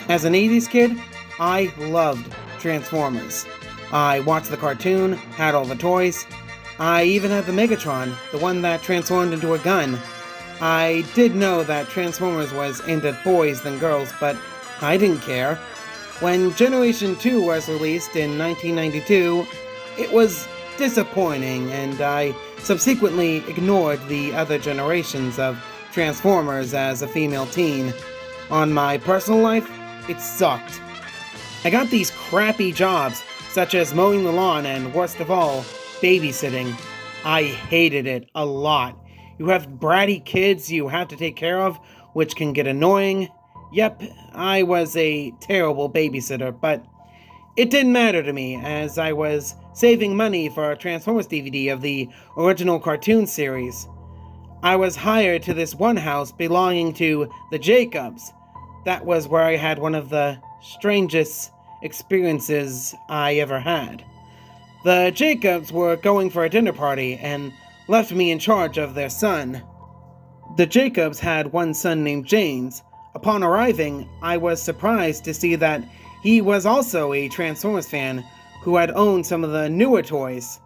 As an 80s kid, I loved Transformers. I watched the cartoon, had all the toys. I even had the Megatron, the one that transformed into a gun. I did know that Transformers was aimed at boys than girls, but I didn't care. When Generation 2 was released in 1992, it was disappointing, and I subsequently ignored the other generations of Transformers as a female teen. On my personal life, it sucked. I got these crappy jobs, such as mowing the lawn and, worst of all, babysitting. I hated it a lot. You have bratty kids you have to take care of, which can get annoying. Yep, I was a terrible babysitter, but it didn't matter to me, as I was saving money for a Transformers DVD of the original cartoon series. I was hired to this one house belonging to the Jacobs. That was where I had one of the strangest experiences I ever had. The Jacobs were going for a dinner party and left me in charge of their son. The Jacobs had one son named James. Upon arriving, I was surprised to see that he was also a Transformers fan who had owned some of the newer toys.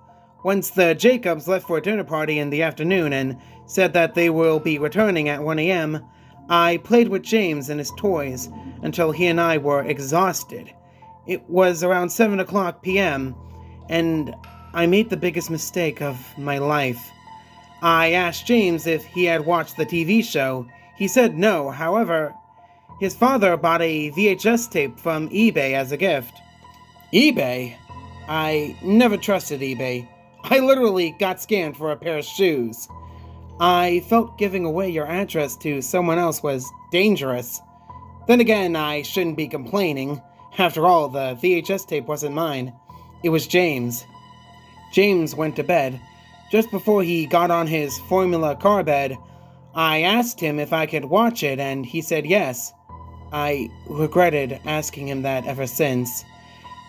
Once the Jacobs left for a dinner party in the afternoon and said that they will be returning at 1 a.m., I played with James and his toys until he and I were exhausted. It was around 7 o'clock p.m., and I made the biggest mistake of my life. I asked James if he had watched the TV show. He said no. However, his father bought a VHS tape from eBay as a gift. eBay? I never trusted eBay. I literally got scammed for a pair of shoes. I felt giving away your address to someone else was dangerous. Then again, I shouldn't be complaining. After all, the VHS tape wasn't mine. It was James. James went to bed. Just before he got on his Formula car bed, I asked him if I could watch it, and he said yes. I regretted asking him that ever since.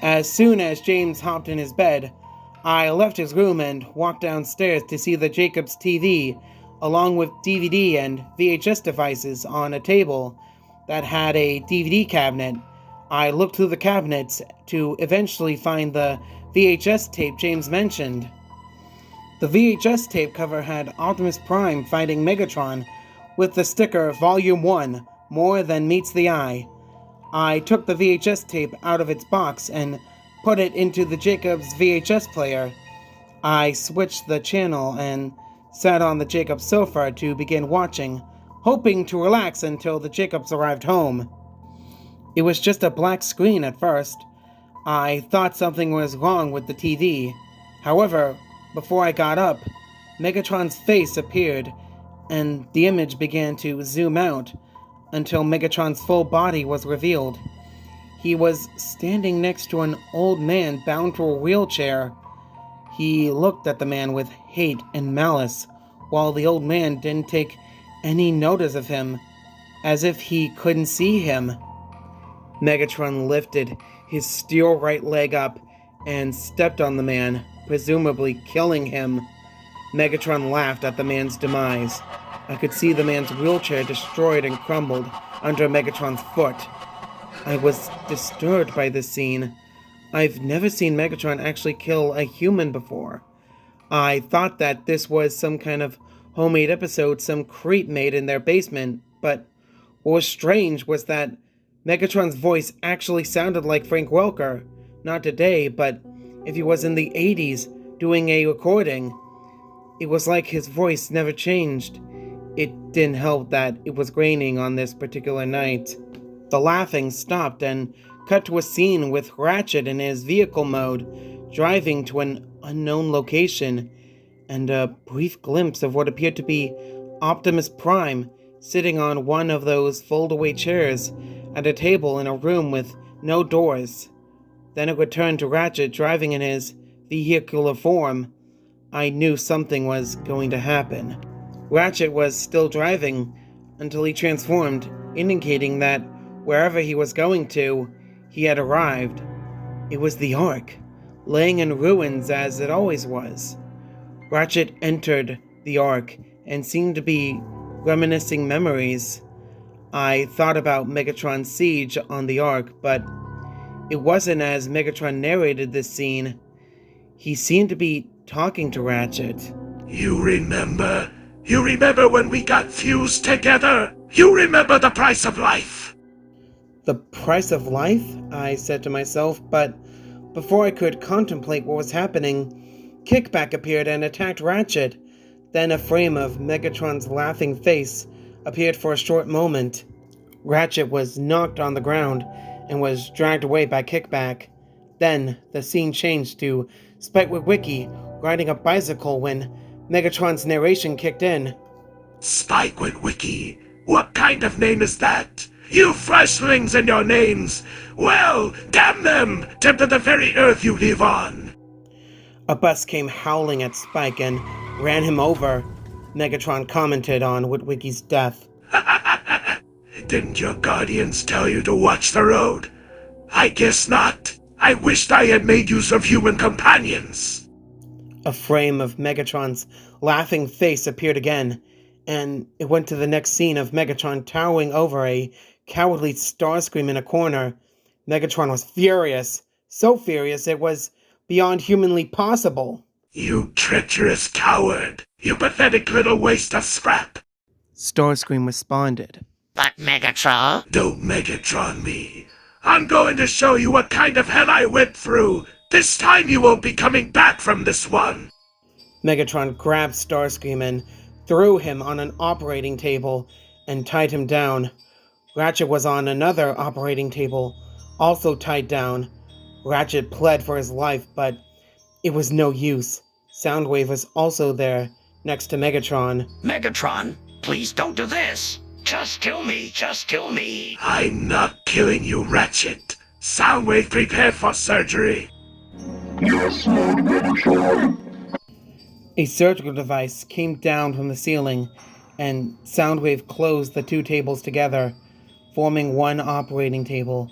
As soon as James hopped in his bed, I left his room and walked downstairs to see the Jacobs TV, along with DVD and VHS devices on a table that had a DVD cabinet. I looked through the cabinets to eventually find the VHS tape James mentioned. The VHS tape cover had Optimus Prime fighting Megatron with the sticker Volume 1, More Than Meets the Eye. I took the VHS tape out of its box and put it into the Jacobs VHS player. I switched the channel and sat on the Jacobs sofa to begin watching, hoping to relax until the Jacobs arrived home. It was just a black screen at first. I thought something was wrong with the TV. However, before I got up, Megatron's face appeared, and the image began to zoom out until Megatron's full body was revealed. He was standing next to an old man bound to a wheelchair. He looked at the man with hate and malice, while the old man didn't take any notice of him, as if he couldn't see him. Megatron lifted his steel right leg up and stepped on the man, presumably killing him. Megatron laughed at the man's demise. I could see the man's wheelchair destroyed and crumbled under Megatron's foot. I was disturbed by this scene. I've never seen Megatron actually kill a human before. I thought that this was some kind of homemade episode some creep made in their basement, but what was strange was that Megatron's voice actually sounded like Frank Welker. Not today, but if he was in the 80s doing a recording. It was like his voice never changed. It didn't help that it was raining on this particular night. The laughing stopped and cut to a scene with Ratchet in his vehicle mode, driving to an unknown location, and a brief glimpse of what appeared to be Optimus Prime sitting on one of those fold-away chairs at a table in a room with no doors. Then it returned to Ratchet driving in his vehicular form. I knew something was going to happen. Ratchet was still driving until he transformed, indicating that wherever he was going to, he had arrived. It was the Ark, laying in ruins as it always was. Ratchet entered the Ark and seemed to be reminiscing memories. I thought about Megatron's siege on the Ark, but it wasn't as Megatron narrated this scene. He seemed to be talking to Ratchet. You remember? You remember when we got fused together? You remember the price of life? The price of life? I said to myself, but before I could contemplate what was happening, Kickback appeared and attacked Ratchet. Then a frame of Megatron's laughing face appeared for a short moment. Ratchet was knocked on the ground and was dragged away by Kickback. Then the scene changed to Spike Witwicky riding a bicycle when Megatron's narration kicked in. Spike Witwicky? What kind of name is that? You fleshlings and your names! Well, damn them! Tempted the very earth you live on! A bus came howling at Spike and ran him over. Megatron commented on Witwicky's death. Didn't your guardians tell you to watch the road? I guess not. I wished I had made use of human companions. A frame of Megatron's laughing face appeared again, and it went to the next scene of Megatron towering over a cowardly Starscream in a corner. Megatron was furious, so furious it was beyond humanly possible. You treacherous coward! You pathetic little waste of scrap! Starscream responded. But Megatron? Don't Megatron me. I'm going to show you what kind of hell I went through. This time you won't be coming back from this one. Megatron grabbed Starscream and threw him on an operating table and tied him down. Ratchet was on another operating table, also tied down. Ratchet pled for his life, but it was no use. Soundwave was also there, next to Megatron. Megatron, please don't do this. Just kill me, just kill me. I'm not killing you, Ratchet. Soundwave, prepare for surgery. Yes, Lord Megatron. A surgical device came down from the ceiling, and Soundwave closed the two tables together, forming one operating table.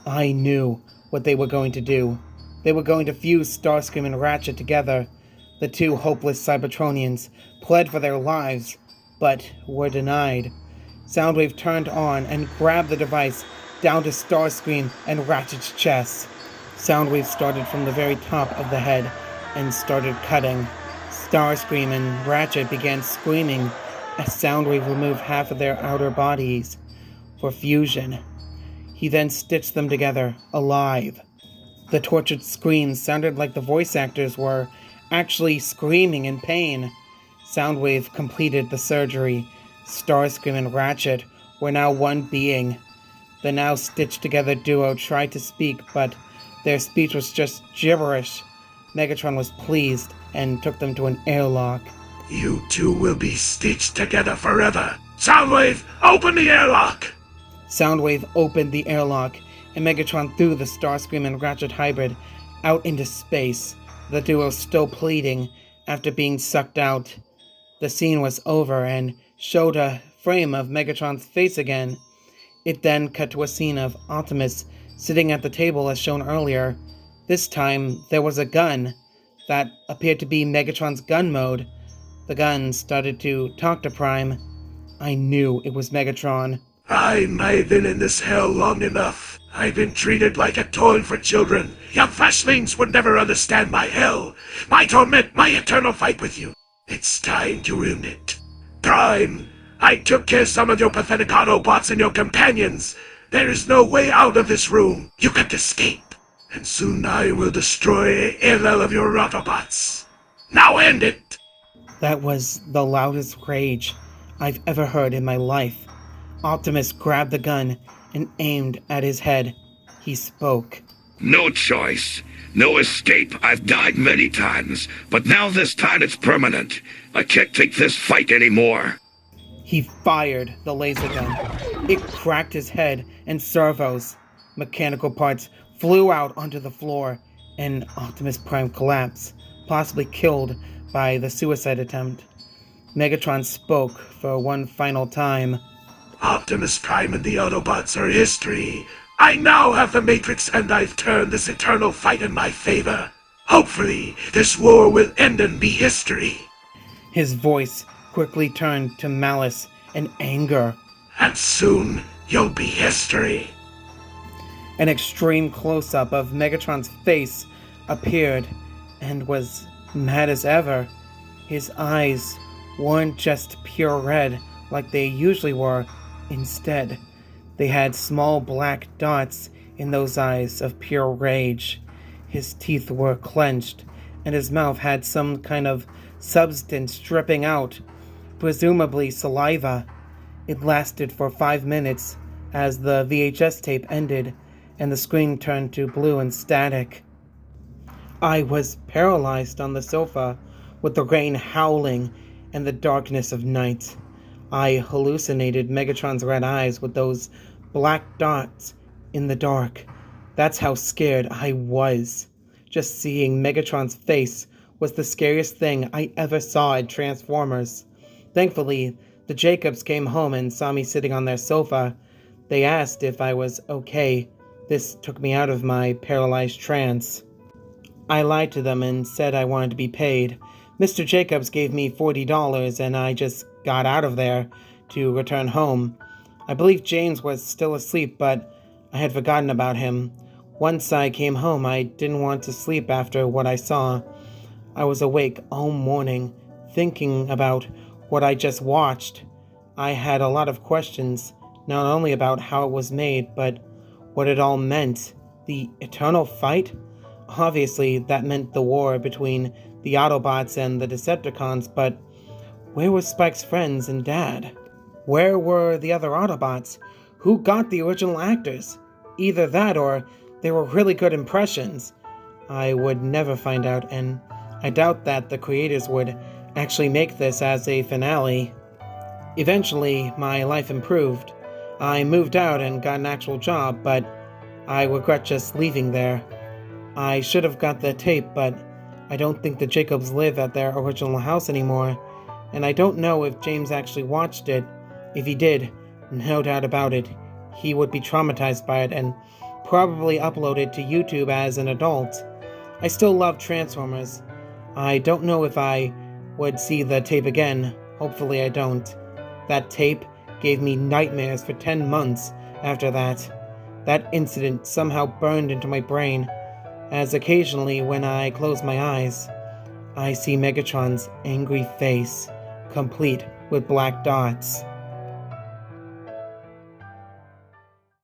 I knew what they were going to do. They were going to fuse Starscream and Ratchet together. The two hopeless Cybertronians pled for their lives, but were denied. Soundwave turned on and grabbed the device down to Starscream and Ratchet's chest. Soundwave started from the very top of the head and started cutting. Starscream and Ratchet began screaming as Soundwave removed half of their outer bodies for fusion. He then stitched them together, alive. The tortured screams sounded like the voice actors were actually screaming in pain. Soundwave completed the surgery. Starscream and Ratchet were now one being. The now stitched together duo tried to speak, but their speech was just gibberish. Megatron was pleased and took them to an airlock. You two will be stitched together forever. Soundwave, open the airlock! Soundwave opened the airlock, and Megatron threw the Starscream and Ratchet hybrid out into space, the duo still pleading after being sucked out. The scene was over and showed a frame of Megatron's face again. It then cut to a scene of Optimus sitting at the table as shown earlier. This time, there was a gun that appeared to be Megatron's gun mode. The gun started to talk to Prime. I knew it was Megatron. I've been in this hell long enough. I've been treated like a toy for children. Young fleshlings would never understand my hell, my torment, my eternal fight with you. It's time to ruin it. Prime, I took care of some of your pathetic Autobots and your companions. There is no way out of this room. You can't escape. And soon I will destroy all of your Autobots. Now end it! That was the loudest rage I've ever heard in my life. Optimus grabbed the gun and aimed at his head. He spoke. No choice. No escape. I've died many times, but now this time it's permanent. I can't take this fight anymore. He fired the laser gun. It cracked his head and servos. Mechanical parts flew out onto the floor, and Optimus Prime collapsed, possibly killed by the suicide attempt. Megatron spoke for one final time. Optimus Prime and the Autobots are history. I now have the Matrix, and I've turned this eternal fight in my favor. Hopefully, this war will end and be history. His voice quickly turned to malice and anger. and soon you'll be history. An extreme close-up of Megatron's face appeared and was mad as ever. His eyes weren't just pure red like they usually were. Instead, they had small black dots in those eyes of pure rage. His teeth were clenched, and his mouth had some kind of substance dripping out, presumably saliva. It lasted for 5 minutes as the VHS tape ended and the screen turned to blue and static. I was paralyzed on the sofa with the rain howling and the darkness of night. I hallucinated Megatron's red eyes with those black dots in the dark. That's how scared I was. Just seeing Megatron's face was the scariest thing I ever saw at Transformers. Thankfully, the Jacobs came home and saw me sitting on their sofa. They asked if I was okay. This took me out of my paralyzed trance. I lied to them and said I wanted to be paid. Mr. Jacobs gave me $40 and I just got out of there to return home. I believe James was still asleep, but I had forgotten about him. Once I came home, I didn't want to sleep after what I saw. I was awake all morning, thinking about what I just watched. I had a lot of questions, not only about how it was made, but what it all meant. The eternal fight? Obviously, that meant the war between the Autobots and the Decepticons, but where were Spike's friends and Dad? Where were the other Autobots? Who got the original actors? Either that or they were really good impressions. I would never find out, and I doubt that the creators would actually make this as a finale. Eventually, my life improved. I moved out and got an actual job, but I regret just leaving there. I should have got the tape, but I don't think the Jacobs live at their original house anymore, and I don't know if James actually watched it. If he did, no doubt about it, he would be traumatized by it and probably upload it to YouTube as an adult. I still love Transformers. I don't know if I would see the tape again. Hopefully I don't. That tape gave me nightmares for 10 months after that. That incident somehow burned into my brain, as occasionally when I close my eyes, I see Megatron's angry face, complete with black dots.